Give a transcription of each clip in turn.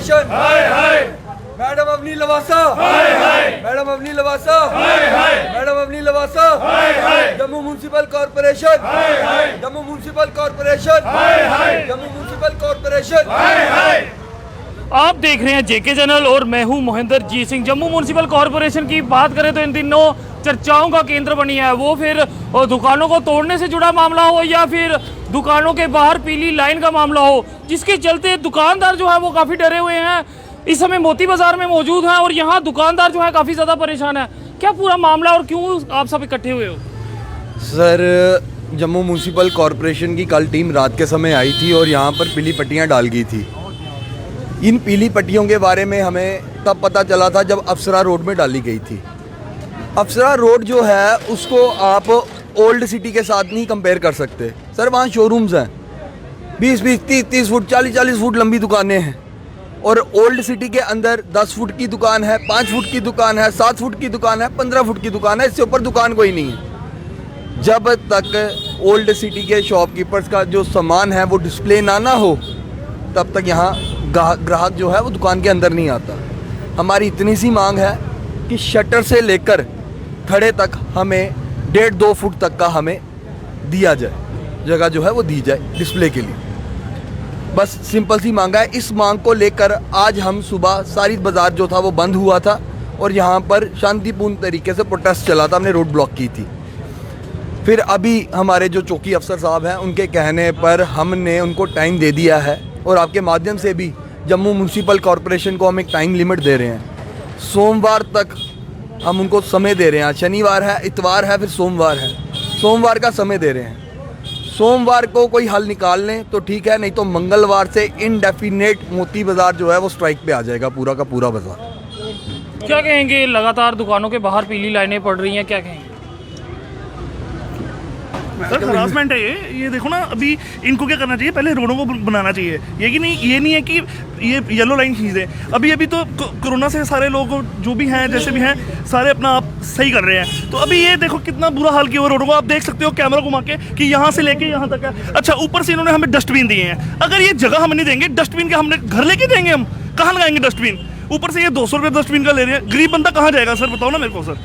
Corporation, madam Avni Lavasa, madam Avni Lavasa, madam Avni Lavasa, Jammu municipal corporation, Jammu municipal corporation, Jammu municipal corporation. आप देख रहे हैं जेके चैनल और मैं हूं मोहिंदर जीत सिंह। जम्मू म्यूनसिपल कॉरपोरेशन की बात करें तो इन दिनों चर्चाओं का केंद्र बनी है, वो फिर दुकानों को तोड़ने से जुड़ा मामला हो या फिर दुकानों के बाहर पीली लाइन का मामला हो, जिसके चलते दुकानदार जो है वो काफ़ी डरे हुए हैं। इस समय मोती बाजार में मौजूद हैं और यहाँ दुकानदार जो है काफ़ी ज़्यादा परेशान है। क्या पूरा मामला और क्यों आप सब इकट्ठे हुए हो? सर, जम्मू म्युनिसिपल कॉर्पोरेशन की कल टीम रात के समय आई थी और यहाँ पर पीली पट्टियाँ डाल गई थी। इन पीली पट्टियों के बारे में हमें तब पता चला था जब अप्सरा रोड में डाली गई थी। अप्सरा रोड जो है उसको आप ओल्ड सिटी के साथ नहीं कंपेयर कर सकते। सर, वहाँ शोरूम्स हैं, 20-20, 30-30 फुट, 40-40 फुट लंबी दुकानें हैं और ओल्ड सिटी के अंदर 10 फुट की दुकान है, 5 फुट की दुकान है, 7 फुट की दुकान है, 15 फुट की दुकान है, इससे ऊपर दुकान कोई नहीं है। जब तक ओल्ड सिटी के शॉपकीपर्स का जो सामान है वो डिस्प्ले ना हो तब तक यहाँ ग्राहक जो है वो दुकान के अंदर नहीं आता। हमारी इतनी सी मांग है कि शटर से लेकर खड़े तक हमें 1.5-2 फुट तक का हमें दिया जाए, जगह जो है वो दी जाए डिस्प्ले के लिए। बस सिंपल सी मांग है। इस मांग को लेकर आज हम सुबह सारी बाज़ार जो था वो बंद हुआ था और यहाँ पर शांतिपूर्ण तरीके से प्रोटेस्ट चला था, हमने रोड ब्लॉक की थी। फिर अभी हमारे जो चौकी अफसर साहब हैं उनके कहने पर हमने उनको टाइम दे दिया है और आपके माध्यम से भी जम्मू म्युनिसिपल कॉर्पोरेशन को हम एक टाइम लिमिट दे रहे हैं। सोमवार तक हम उनको समय दे रहे हैं। आज शनिवार है, इतवार है, फिर सोमवार है, सोमवार का समय दे रहे हैं। सोमवार को कोई हल निकाल लें तो ठीक है, नहीं तो मंगलवार से इनडेफिनेट मोती बाज़ार जो है वो स्ट्राइक पे आ जाएगा, पूरा का पूरा बाज़ार। क्या कहेंगे, लगातार दुकानों के बाहर पीली लाइनें पड़ रही हैं, क्या कहेंगे? सर, हरासमेंट है ये देखो ना। अभी इनको क्या करना चाहिए, पहले रोडों को बनाना चाहिए। ये नहीं है कि ये येलो लाइन खींच दें। अभी तो कोरोना से सारे लोग जो भी हैं जैसे भी हैं सारे अपना आप सही कर रहे हैं। तो अभी ये देखो कितना बुरा हाल किया हुआ रोडों को, आप देख सकते हो कैमरा घुमा के कि यहाँ से लेके यहाँ तक है। अच्छा, ऊपर से इन्होंने हमें डस्टबिन दिए हैं। अगर ये जगह हम नहीं देंगे डस्टबिन के, हमने घर लेके देंगे, हम कहाँ लगाएंगे डस्टबिन? ऊपर से ये 200 रुपये डस्टबिन का ले रहे हैं। गरीब बंदा कहाँ जाएगा सर, बताओ ना मेरे को सर।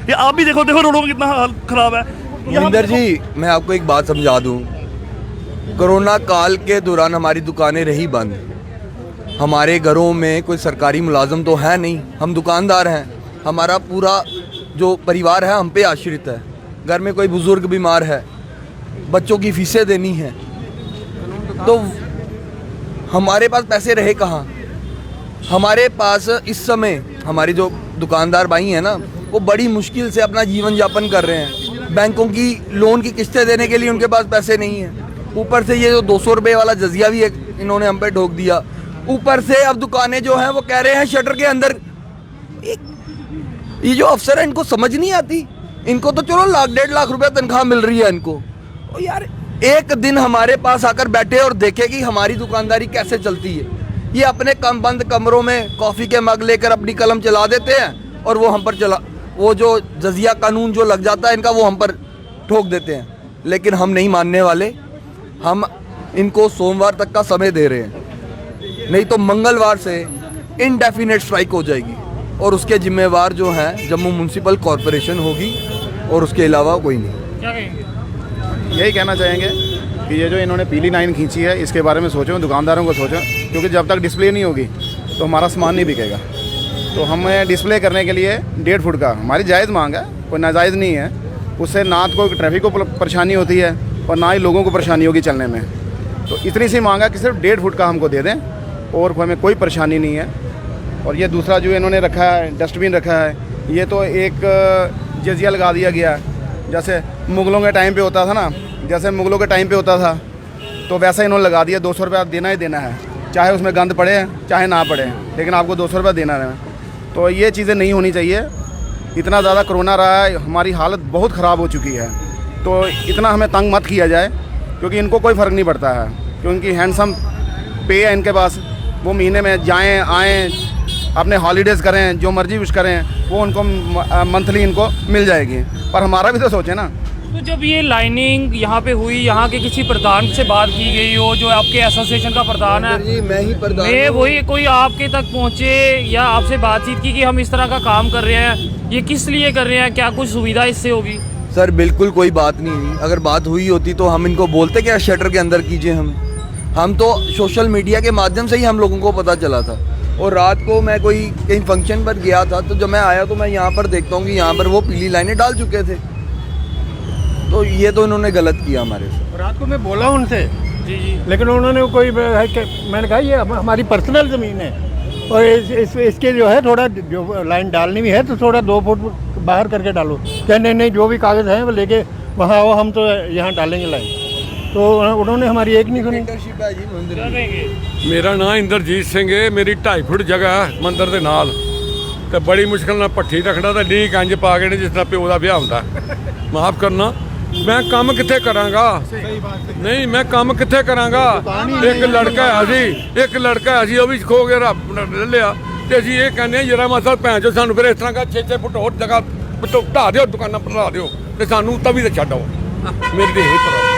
ये आप भी देखो रोडों का कितना हाल खराब है। मोहिंदर जी, मैं आपको एक बात समझा दूं। कोरोना काल के दौरान हमारी दुकानें रही बंद। हमारे घरों में कोई सरकारी मुलाजम तो है नहीं, हम दुकानदार हैं। हमारा पूरा जो परिवार है हम पे आश्रित है। घर में कोई बुजुर्ग बीमार है, बच्चों की फीसें देनी है, तो हमारे पास पैसे रहे कहाँ? हमारे पास इस समय हमारे जो दुकानदार भाई हैं ना, वो बड़ी मुश्किल से अपना जीवन यापन कर रहे हैं। बैंकों की लोन की किस्तें देने के लिए उनके पास पैसे नहीं हैं। ऊपर से ये जो 200 रुपये वाला जजिया भी एक इन्होंने हम पे ठोक दिया। ऊपर से अब दुकानें जो हैं वो कह रहे हैं शटर के अंदर। ये जो अफसर है इनको समझ नहीं आती। इनको तो चलो 1-1.5 लाख रुपये तनख्वाह मिल रही है इनको। और यार एक दिन हमारे पास आकर बैठे और देखे कि हमारी दुकानदारी कैसे चलती है। ये अपने बंद कमरों में कॉफ़ी के मग लेकर अपनी कलम चला देते हैं और वो हम पर वो जो जजिया कानून जो लग जाता है इनका, वो हम पर ठोक देते हैं। लेकिन हम नहीं मानने वाले। हम इनको सोमवार तक का समय दे रहे हैं, नहीं तो मंगलवार से इनडेफिनेट स्ट्राइक हो जाएगी और उसके जिम्मेवार जो हैं जम्मू म्युनिसिपल कॉर्पोरेशन होगी और उसके अलावा कोई नहीं। क्या कहेंगे? यही कहना चाहेंगे कि ये जो इन्होंने पीली लाइन खींची है इसके बारे में सोचो, दुकानदारों को सोचो, क्योंकि जब तक डिस्प्ले नहीं होगी तो हमारा सामान नहीं बिकेगा। तो हमें डिस्प्ले करने के लिए 1.5 फुट का हमारी जायज़ मांग है, कोई नाजायज़ नहीं है। उससे ना तो कोई ट्रैफिक को परेशानी होती है और ना ही लोगों को परेशानी होगी चलने में। तो इतनी सी मांग है कि सिर्फ 1.5 फुट का हमको दे दें और हमें कोई परेशानी नहीं है। और ये दूसरा जो इन्होंने रखा है डस्टबिन रखा है, ये तो एक जजिया लगा दिया गया। जैसे मुग़लों के टाइम पे होता था ना, जैसे मुग़लों के टाइम पे होता था तो वैसा इन्होंने लगा दिया। 200 रुपये देना ही देना है, चाहे उसमें गंद पड़े चाहे ना पड़े, लेकिन आपको 200 रुपये देना है। तो ये चीज़ें नहीं होनी चाहिए। इतना ज़्यादा कोरोना रहा है, हमारी हालत बहुत ख़राब हो चुकी है। तो इतना हमें तंग मत किया जाए, क्योंकि इनको कोई फ़र्क नहीं पड़ता है, क्योंकि हैंडसम पे है इनके पास। वो महीने में जाएं आएँ, अपने हॉलीडेज़ करें, जो मर्जी विश करें, वो उनको मंथली इनको मिल जाएगी। पर हमारा भी तो सोचें ना, तो जब ये लाइनिंग यहाँ पे हुई, यहाँ के किसी प्रधान से बात की गई हो, जो आपके एसोसिएशन का प्रधान है, जी मैं ही प्रधान मैं हूँ। वही कोई आपके तक पहुँचे या आपसे बातचीत की कि हम इस तरह का काम कर रहे हैं, ये किस लिए कर रहे हैं, क्या कुछ सुविधा इससे होगी? सर बिल्कुल कोई बात नहीं हुई। अगर बात हुई होती तो हम इनको बोलते क्या शटर के अंदर कीजिए। हम तो सोशल मीडिया के माध्यम से ही हम लोगों को पता चला था। और रात को मैं कोई कहीं फंक्शन पर गया था, तो जब मैं आया तो मैं यहाँ पर देखता हूँ कि यहाँ पर वो पीली लाइनें डाल चुके थे। तो ये तो इन्होंने गलत किया हमारे साथ। रात को मैं बोला उनसे, जी जी। लेकिन उन्होंने कोई मैंने कहा ये हमारी पर्सनल ज़मीन है और इसके जो है थोड़ा जो लाइन डालनी भी है तो थोड़ा 2 फुट बाहर करके डालो। क्या नहीं जो भी कागज़ हैं वो लेके वहाँ आओ, हम तो यहाँ डालेंगे लाइन। तो उन्होंने हमारी एक नहीं सुनी। ਮੇਰਾ ਨਾਂ ਇੰਦਰਜੀਤ ਸਿੰਘ ਹੈ। ਮੇਰੀ 2.5 ਫੁੱਟ ਜਗ੍ਹਾ ਹੈ ਮੰਦਰ ਦੇ ਨਾਲ ਤੇ ਬੜੀ ਮੁਸ਼ਕਲ ਨਾਲ ਪੱਠੀ ਰੱਖਣਾ ਤੇ ਲੀਕ ਇੰਜ ਪਾ ਕੇ ਨੇ ਜਿਸ ਤਰ੍ਹਾਂ ਪਿਓ ਦਾ ਵਿਆਹ ਹੁੰਦਾ। ਮਾਫ ਕਰਨਾ, ਮੈਂ ਕੰਮ ਕਿੱਥੇ ਕਰਾਂਗਾ? ਨਹੀਂ ਮੈਂ ਕੰਮ ਕਿੱਥੇ ਕਰਾਂਗਾ? ਇੱਕ ਲੜਕਾ ਹੈ ਸੀ ਉਹ ਵੀ ਖੋ ਕੇ ਰੱਬ ਨੇ ਲਿਆ ਤੇ ਅਸੀਂ ਇਹ ਕਹਿੰਦੇ ਆ ਜਰਾ ਮਸਲ ਭੈਣ ਚੋ ਸਾਨੂੰ ਫਿਰ ਇਸ ਤਰ੍ਹਾਂ ਦਾ 6-6 ਫੁੱਟ ਹੋਰ ਜਗ੍ਹਾ ਢਾਹ ਦਿਓ, ਦੁਕਾਨਾਂ ਬਣਾ ਦਿਓ ਤੇ ਸਾਨੂੰ ਤਵੀ ਤੇ ਛੱਡੋ। ਮੇਰੀ ਤੇ ਇਹੀ ਪ੍ਰੋਬਲਮ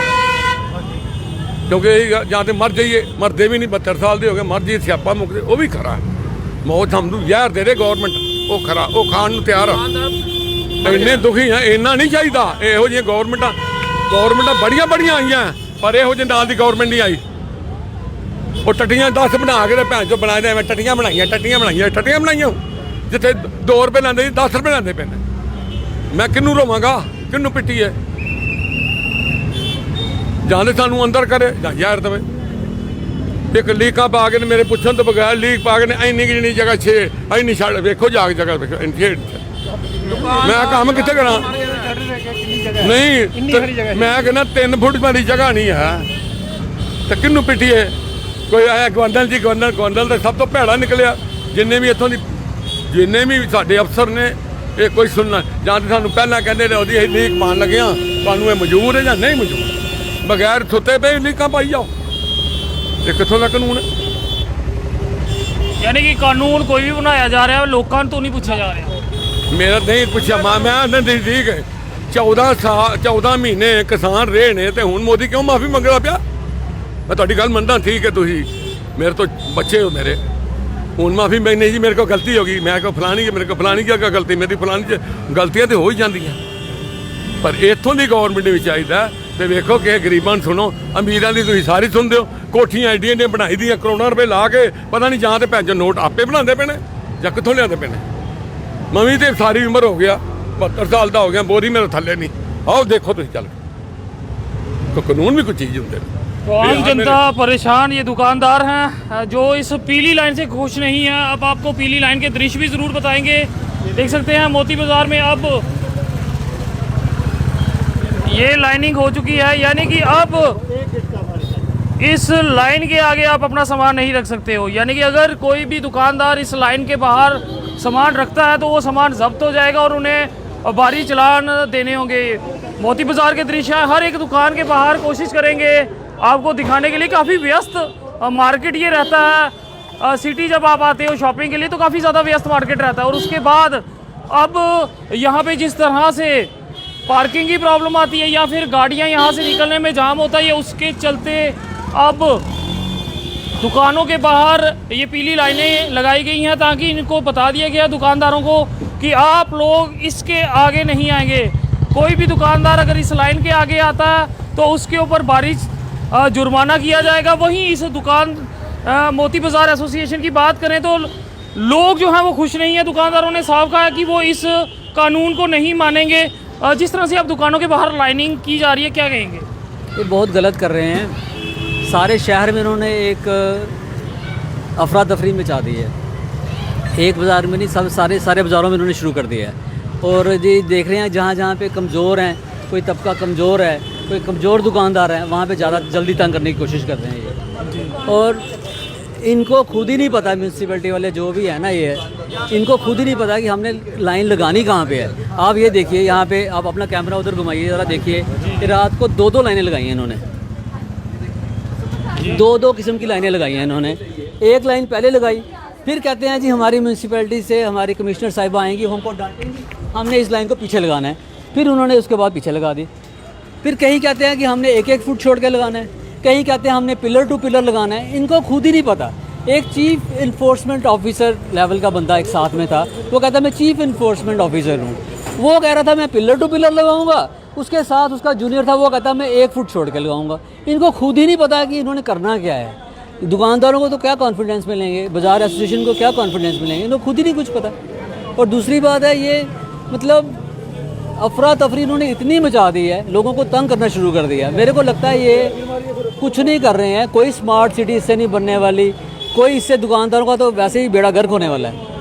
ਕਿਉਂਕਿ ਜਾਂ ਤੇ ਮਰ ਜਾਈਏ, ਮਰਦੇ ਵੀ ਨਹੀਂ 72 ਸਾਲ ਦੇ ਹੋ ਗਏ, ਮਰ ਜਾਈਏ ਸਿਆਪਾ ਮੁੱਕਦੇ ਉਹ ਵੀ ਖਰਾ। ਮੌਤ ਸਾਨੂੰ ਜ਼ਹਿਰ ਦੇ ਦੇ ਗਵਰਨਮੈਂਟ, ਉਹ ਖਰਾ, ਉਹ ਖਾਣ ਨੂੰ ਤਿਆਰ ਆ। ਇੰਨੇ ਦੁਖੀ ਆ, ਇੰਨਾ ਨਹੀਂ ਚਾਹੀਦਾ। ਇਹੋ ਜਿਹੀਆਂ ਗਵਰਨਮੈਂਟਾਂ ਬੜੀਆਂ ਆਈਆਂ ਪਰ ਇਹੋ ਜਿਹੇ ਨਾਲ ਦੀ ਗਵਰਨਮੈਂਟ ਨਹੀਂ ਆਈ। ਉਹ ਟੱਟੀਆਂ 10 ਬਣਾ ਕੇ ਤੇ ਭੈਣ ਚੋ ਬਣਾਏ ਦੇ ਐਵੇਂ ਟੱਟੀਆਂ ਬਣਾਈਆਂ ਜਿੱਥੇ 2 ਰੁਪਏ ਲੈਂਦੇ ਸੀ 10 ਰੁਪਏ ਲੈਂਦੇ ਪਏ ਨੇ। ਮੈਂ ਕਿਹਨੂੰ ਰੋਵਾਂਗਾ, ਕਿਹਨੂੰ ਪਿੱਟੀਏ? ਜਾਂ ਤੇ ਸਾਨੂੰ ਅੰਦਰ ਕਰੇ ਜਾਂ ਜ਼ਹਿਰ ਦੇਵੇ। ਇੱਕ ਲੀਕਾਂ ਪਾ ਕੇ ਨੇ ਮੇਰੇ ਪੁੱਛਣ ਤੋਂ ਬਗੈਰ ਲੀਕ ਪਾ ਕੇ ਨੇ ਇੰਨੀ ਕਿੰਨੀ ਜਗ੍ਹਾ 6 ਇੰਨੀ ਛੱਡ ਵੇਖੋ ਜਾ ਕੇ ਜਗ੍ਹਾ ਵੇਖੋ ਮੈਂ ਕੰਮ ਕਿੱਥੇ ਕਰਾਂ? ਨਹੀਂ ਮੈਂ ਕਹਿੰਦਾ 3 ਫੁੱਟ ਵਾਲੀ ਜਗ੍ਹਾ ਨਹੀਂ ਹੈ ਤੇ ਕਿਹਨੂੰ ਪਿੱਟੀਏ? ਕੋਈ ਆਇਆ ਗਵੰਡਲ ਤੇ ਸਭ ਤੋਂ ਭੈੜਾ ਨਿਕਲਿਆ। ਜਿੰਨੇ ਵੀ ਸਾਡੇ ਅਫਸਰ ਨੇ ਇਹ ਕੋਈ ਸੁਣਨਾ ਜਾਂ ਤੇ ਸਾਨੂੰ ਪਹਿਲਾਂ ਕਹਿੰਦੇ ਨੇ ਉਹਦੀ ਲੀਕ ਪਾਉਣ ਲੱਗਿਆ ਤੁਹਾਨੂੰ ਇਹ ਮਨਜ਼ੂਰ ਹੈ ਜਾਂ ਨਹੀਂ ਮਨਜ਼ੂਰ। ਬਗੈਰ ਸੁੱਤੇ ਪਏ ਲੀਕਾਂ ਪਾਈ ਜਾਓ, ਇਹ ਕਿੱਥੋਂ ਦਾ ਕਾਨੂੰਨ ਹੈ? यानी कि कानून कोई भी बनाया जा रहा है, लोगों तो नहीं पूछा जा रहा। ਮੇਰਾ ਨਹੀਂ ਪੁੱਛਿਆ ਮੈਂ ਠੀਕ ਹੈ। 14 ਮਹੀਨੇ ਕਿਸਾਨ ਰਹੇ ਨੇ ਤੇ ਹੁਣ ਮੋਦੀ ਕਿਉਂ ਮਾਫੀ ਮੰਗਦਾ ਪਿਆ? ਮੈਂ ਤੁਹਾਡੀ ਗੱਲ ਮੰਨਦਾ, ਠੀਕ ਹੈ ਤੁਸੀਂ ਮੇਰੇ ਤੋਂ ਬੱਚੇ ਹੋ ਮੇਰੇ, ਹੁਣ ਮਾਫੀ ਮੰਗਣੀ ਜੀ ਮੇਰੇ ਕੋਲ ਗਲਤੀ ਹੋ ਗਈ, ਮੈਂ ਕੋ ਫਲਾਣੀ ਮੇਰੇ ਕੋਲ ਫਲਾਣੀ ਕੀ ਗਲਤੀ, ਮੇਰੀ ਫਲਾਣੀ 'ਚ ਗਲਤੀਆਂ ਤੇ ਹੋ ਹੀ ਜਾਂਦੀਆਂ। ਪਰ ਇੱਥੋਂ ਦੀ ਗਵਰਨਮੈਂਟ ਵੀ ਚਾਹੀਦਾ ਤੇ ਵੇਖੋ ਕਿ ਗਰੀਬਾਂ ਨੂੰ ਸੁਣੋ, ਅਮੀਰਾਂ ਦੀ ਤੁਸੀਂ ਸਾਰੀ ਸੁਣਦੇ ਹੋ। ਕੋਠੀਆਂ ਐਡੀਆਂ ਨੇ ਬਣਾਈ ਦੀਆਂ ਕਰੋੜਾਂ ਰੁਪਏ ਲਾ ਕੇ, ਪਤਾ ਨਹੀਂ ਜਾਂ ਤੇ ਭੈਣ ਚੋ ਨੋਟ ਆਪੇ ਬਣਾਉਂਦੇ ਪਏ ਨੇ ਜਾਂ ਕਿੱਥੋਂ ਲਿਆਉਂਦੇ ਪਏ ਨੇ। ਮੈਂ ਵੀ ਤੇ ਸਾਰੀ ਉਮਰ ਹੋ ਗਿਆ, 72 ਸਾਲ ਦਾ ਹੋ ਗਿਆ, ਬੋਰੀ ਮੇਰੇ ਥੱਲੇ ਨਹੀਂ। ਆਓ ਦੇਖੋ ਤੁਸੀਂ ਚੱਲ तो कानून भी कुछ चीज़ होते हैं। तो आम जनता परेशान, ये दुकानदार हैं जो इस पीली लाइन से खुश नहीं है। अब आपको पीली लाइन के दृश्य भी ज़रूर बताएंगे। देख सकते हैं मोती बाज़ार में अब ये लाइनिंग हो चुकी है, यानी कि अब इस लाइन के आगे आप अपना सामान नहीं रख सकते हो। यानी कि अगर कोई भी दुकानदार इस लाइन के बाहर सामान रखता है तो वो सामान जब्त हो जाएगा और उन्हें भारी चालान देने होंगे। मोती बाज़ार के दृश्य हैं, हर एक दुकान के बाहर कोशिश करेंगे आपको दिखाने के लिए। काफ़ी व्यस्त मार्केट ये रहता है। सिटी जब आप आते हो शॉपिंग के लिए तो काफ़ी ज़्यादा व्यस्त मार्केट रहता है। और उसके बाद अब यहाँ पे जिस तरह से पार्किंग की प्रॉब्लम आती है या फिर गाड़ियाँ यहाँ से निकलने में जाम होता है, उसके चलते अब दुकानों के बाहर ये पीली लाइनें लगाई गई हैं ताकि इनको बता दिया गया दुकानदारों को कि आप लोग इसके आगे नहीं आएंगे। कोई भी दुकानदार अगर इस लाइन के आगे आता है तो उसके ऊपर भारी जुर्माना किया जाएगा। वहीं इस दुकान मोती बाज़ार एसोसिएशन की बात करें तो लोग जो हैं वो खुश नहीं है। दुकानदारों ने साफ कहा है कि वो इस कानून को नहीं मानेंगे। जिस तरह से अब दुकानों के बाहर लाइनिंग की जा रही है, क्या कहेंगे? ये बहुत गलत कर रहे हैं। सारे शहर में इन्होंने एक अफरा तफरी मचा दी है। एक बाज़ार में नहीं, सब सारे बाज़ारों में इन्होंने शुरू कर दिया है। और जी देख रहे हैं जहाँ जहाँ पे कमज़ोर हैं, कोई तबका कमज़ोर है, कोई कमज़ोर दुकानदार है, वहाँ पे ज़्यादा जल्दी तंग करने की कोशिश कर रहे हैं ये। और इनको खुद ही नहीं पता, म्यूनसिपैलिटी वाले जो भी है ना, ये इनको खुद ही नहीं पता कि हमने लाइन लगानी कहाँ पे है। आप ये देखिए, यहाँ पे आप अपना कैमरा उधर घुमाइए ज़रा, देखिए कि रात को 2 लाइनें लगाई हैं इन्होंने, 2 किस्म की लाइनें लगाई हैं इन्होंने। एक लाइन पहले लगाई, फिर कहते हैं जी हमारी म्यूनसिपैलिटी से हमारी कमिश्नर साहिबा आएंगी, हमको डांटेंगी, हमने इस लाइन को पीछे लगाना है। फिर उन्होंने उसके बाद पीछे लगा दी। फिर कहीं कहते हैं कि हमने 1-1 फुट छोड़ के लगाना है, कहीं कहते हैं हमने पिलर टू पिलर लगाना है। इनको खुद ही नहीं पता। एक चीफ इन्फोर्समेंट ऑफिसर लेवल का बंदा एक साथ में था, वो कहता मैं चीफ इन्फोर्समेंट ऑफिसर हूँ, वो कह रहा था मैं पिलर टू पिलर लगाऊंगा, उसके साथ उसका जूनियर था वो कहता मैं 1 फुट छोड़ के लगाऊंगा। इनको खुद ही नहीं पता कि इन्होंने करना क्या है। दुकानदारों को तो क्या कॉन्फिडेंस मिलेंगे, बाज़ार एसोसिएशन को क्या कॉन्फिडेंस मिलेंगे, इनको खुद ही नहीं कुछ पता। और दूसरी बात है ये मतलब अफरा तफरी इन्होंने इतनी मचा दी है, लोगों को तंग करना शुरू कर दिया। मेरे को लगता है ये कुछ नहीं कर रहे हैं, कोई स्मार्ट सिटी इससे नहीं बनने वाली, कोई इससे दुकानदारों का तो वैसे ही बेड़ा गर्क होने वाला है।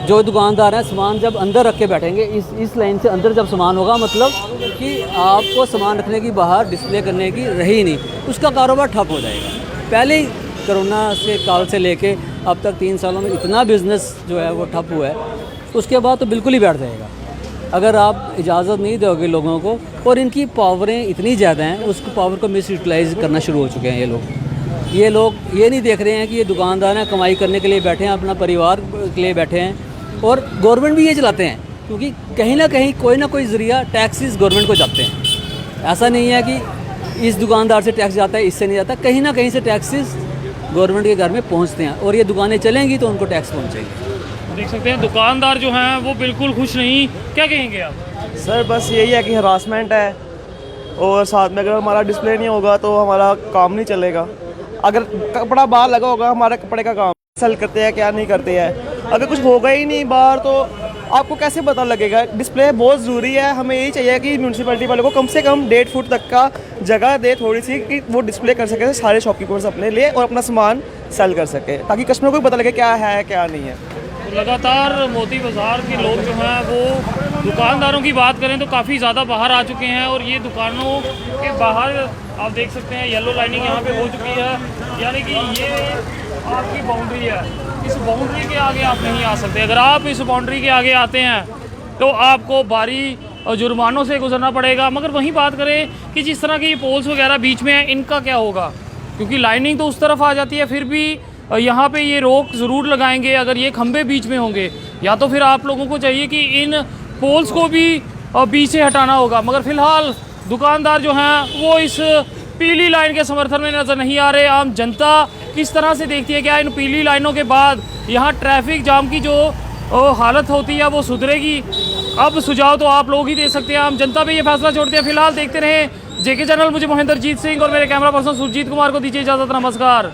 जो दुकानदार हैं सामान जब अंदर रख के बैठेंगे, इस लाइन से अंदर जब सामान होगा मतलब कि आपको सामान रखने की बाहर डिस्प्ले करने की रही नहीं, उसका कारोबार ठप हो जाएगा। पहले ही कोरोना से काल से लेके अब तक 3 सालों में इतना बिज़नेस जो है वो ठप हुआ है, उसके बाद तो बिल्कुल ही बैठ जाएगा अगर आप इजाज़त नहीं दोगे लोगों को। और इनकी पावरें इतनी ज़्यादा हैं, उस पावर को मिस यूटिलाइज करना शुरू हो चुके हैं ये लोग ये नहीं देख रहे हैं कि ये दुकानदार हैं, कमाई करने के लिए बैठे हैं, अपना परिवार के लिए बैठे हैं। और गवर्नमेंट भी ये चलाते हैं, क्योंकि कहीं ना कहीं कोई ना कोई ज़रिया टैक्सेस गवर्नमेंट को जाते हैं। ऐसा नहीं है कि इस दुकानदार से टैक्स जाता है, इससे नहीं जाता, कहीं ना कहीं से टैक्सेस गवर्नमेंट के घर में पहुंचते हैं और ये दुकानें चलेंगी तो उनको टैक्स पहुंचेंगे। देख सकते हैं दुकानदार जो हैं वो बिल्कुल खुश नहीं। क्या कहेंगे आप? सर बस यही है कि हरासमेंट है, और साथ में अगर हमारा डिस्प्ले नहीं होगा तो हमारा काम नहीं चलेगा। अगर कपड़ा बाहर लगा होगा, हमारे कपड़े का काम सेल करते हैं क्या नहीं करते हैं, अगर कुछ होगा ही नहीं बाहर तो आपको कैसे पता लगेगा। डिस्प्ले बहुत ज़रूरी है, हमें यही चाहिए कि म्यूनसिपैलिटी वालों को कम से कम 1.5 फुट तक का जगह दे थोड़ी सी, कि वो डिस्प्ले कर सके सारे शॉपकीपर्स अपने लिए और अपना सामान सेल कर सके, ताकि कस्टमर को भी पता लगे क्या है क्या नहीं है। लगातार मोती बाज़ार के लोग जो हैं वो दुकानदारों की बात करें तो काफ़ी ज़्यादा बाहर आ चुके हैं। और ये दुकानों के बाहर आप देख सकते हैं येलो लाइनिंग यहाँ पे हो चुकी है, यानी कि ये आपकी बाउंड्री है। इस बाउंड्री के आगे आप नहीं आ सकते। अगर आप इस बाउंड्री के आगे आते हैं तो आपको भारी जुर्मानों से गुजरना पड़ेगा। मगर वहीं बात करें कि जिस तरह के ये पोल्स वगैरह बीच में हैं, इनका क्या होगा, क्योंकि लाइनिंग तो उस तरफ आ जाती है, फिर भी यहाँ पे ये रोक ज़रूर लगाएंगे अगर ये खंभे बीच में होंगे, या तो फिर आप लोगों को चाहिए कि इन पोल्स को भी बीच से हटाना होगा। मगर फ़िलहाल दुकानदार जो हैं वो इस पीली लाइन के समर्थन में नज़र नहीं आ रहे। आम जनता किस तरह से देखती है, क्या इन पीली लाइनों के बाद यहाँ ट्रैफिक जाम की जो हालत होती है वो सुधरेगी? अब सुझाव तो आप लोग ही दे सकते हैं, आम जनता पे ये फैसला छोड़ते हैं। फिलहाल देखते रहें जेके चैनल। मुझे महेंद्र जीत सिंह और मेरे कैमरा पर्सन सुरजीत कुमार को दीजिए इजाज़त। नमस्कार।